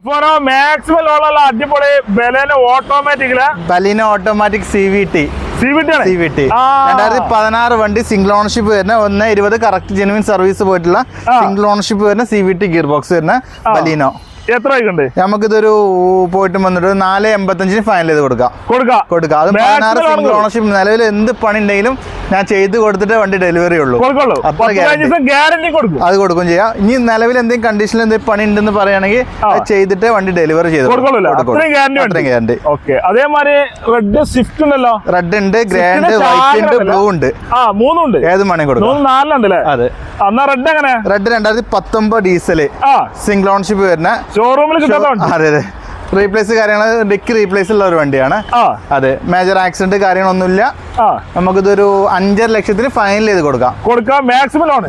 Maximum അടിപൊളി Baleno automatic CVT 2016 വണ്ടി single ownership വരുന്ന 120 കറക്റ്റ് ജെനുവിൻ സർവീസ് പോയിട്ടുള്ള സിംഗിൾ ഓണർഷിപ്പ് വരുന്ന CVT ഗിയർ ബോക്സ് വരുന്ന ബലീനോ. എത്ര നമുക്കിതൊരു പോയിട്ട് വന്നിട്ട് 485 ഫൈനൽ ചെയ്ത് കൊടുക്കാം. അത് 16 സിംഗിൾ ഓണർഷിപ്പ്. നിലവിൽ എന്ത് പണി ഉണ്ടെങ്കിലും ഞാൻ ചെയ്ത് കൊടുത്തിട്ട് വണ്ടി ഡെലിവറി ഉള്ളൂ. അത് കൊടുക്കും ചെയ്യാം. ഇനി നിലവിൽ എന്തെങ്കിലും കണ്ടീഷനിൽ എന്തെങ്കിലും പണി ഉണ്ടെന്ന് പറയുകയാണെങ്കിൽ അത് ചെയ്തിട്ട് വണ്ടി ഡെലിവറി ചെയ്ത് ഗ്യാരണ്ടി. റെഡ് ഉണ്ട്, ഗ്രേ ഉണ്ട്, വൈറ്റ് ഉണ്ട്, ബ്ലൂ ഉണ്ട്. ഏത് മണി കൊടുക്കും. അതെ. റെഡ് 2019 ഡീസല് സിംഗിൾ ഓണർഷിപ്പ് വരുന്ന ഷോറൂമിൽ അതെ. റീപ്ലേസ് കാര്യങ്ങൾ ഡിക്ക് റീപ്ലേസ് ഉള്ള ഒരു വണ്ടിയാണ്. അതെ. മേജർ ആക്സിഡന്റ് കാര്യങ്ങളൊന്നുമില്ല. നമുക്കിതൊരു 5.5 ലക്ഷത്തിന് ഫൈനൽ ചെയ്ത് കൊടുക്കാം.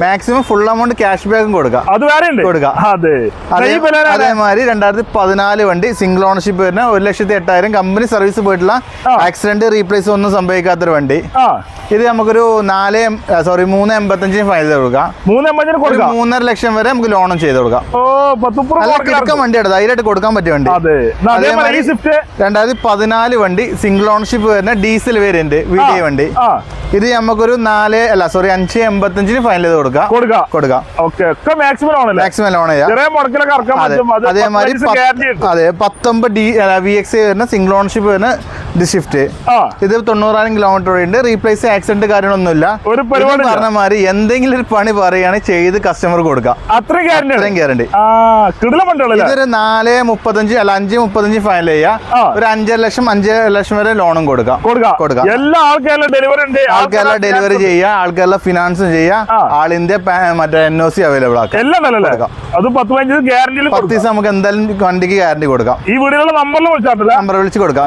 മാക്സിമം ഫുൾ എമൗണ്ട് ക്യാഷ് ബാക്കും കൊടുക്കാം. അതേമാതിരി 2014 വണ്ടി സിംഗിൾ ഓണർഷിപ്പ് വരുന്ന 1,08,000 കമ്പനി സർവീസ് പോയിട്ടുള്ള ആക്സിഡന്റ് റീപ്ലേസ് ഒന്നും സംഭവിക്കാത്തൊരു വണ്ടി. ഇത് നമുക്കൊരു 3.85 ഫൈനൽ ചെയ്ത് കൊടുക്കാം. 3.5 ലക്ഷം വരെ നമുക്ക് ലോണും ചെയ്ത് കൊടുക്കാം. വണ്ടിയാണ്, ധൈര്യമായിട്ട് കൊടുക്കാൻ പറ്റിയ വണ്ടി. 2014 വണ്ടി സിംഗിൾ ഓണർഷിപ്പ് വരുന്ന ഡീസൽ വേരിയന്റ് വീഡിയോ വണ്ടി. ഇത് നമുക്കൊരു 5.85 ഫൈനൽ ചെയ്ത് കൊടുക്കാം. മാക്സിമം ലോൺ ചെയ്യാം. അതേമാതിരി 19 VX വരുന്ന സിംഗിൾ ഓണർഷിപ്പ് വരുന്ന ഷിഫ്റ്റ്. ഇത് 90,000 കിലോമീറ്റർ ഉണ്ട്. റീപ്ലേസ് ആക്സിഡന്റ് കാര്യങ്ങളൊന്നുമില്ല. പറഞ്ഞ മാതിരി എന്തെങ്കിലും ഒരു പണി പറയുകയാണെങ്കിൽ ചെയ്ത് കസ്റ്റമർ കൊടുക്കാം. അത്രയും ഗ്യാരണ്ടി. ഇതൊരു 4.35 അല്ല 5.35 ഫൈനൽ ചെയ്യാം. ഒരു 5.5 ലക്ഷം വരെ ലോണും കൊടുക്കാം. എല്ലാ ആൾക്കാരുടെ ഡെലിവറി ചെയ്യാം. ആൾക്കാരുടെ ഫിനാൻസും ചെയ്യാം. ആൾ ഇന്ത്യ മറ്റേ NOC അവൈലബിൾ ആക്കാം. 10 ദിവസം നമുക്ക് എന്തായാലും വണ്ടിക്ക് ഗ്യാരണ്ടി കൊടുക്കാം. ഈ വീഡിയോയിലുള്ള നമ്പറിൽ വിളിച്ച് കൊടുക്കാം.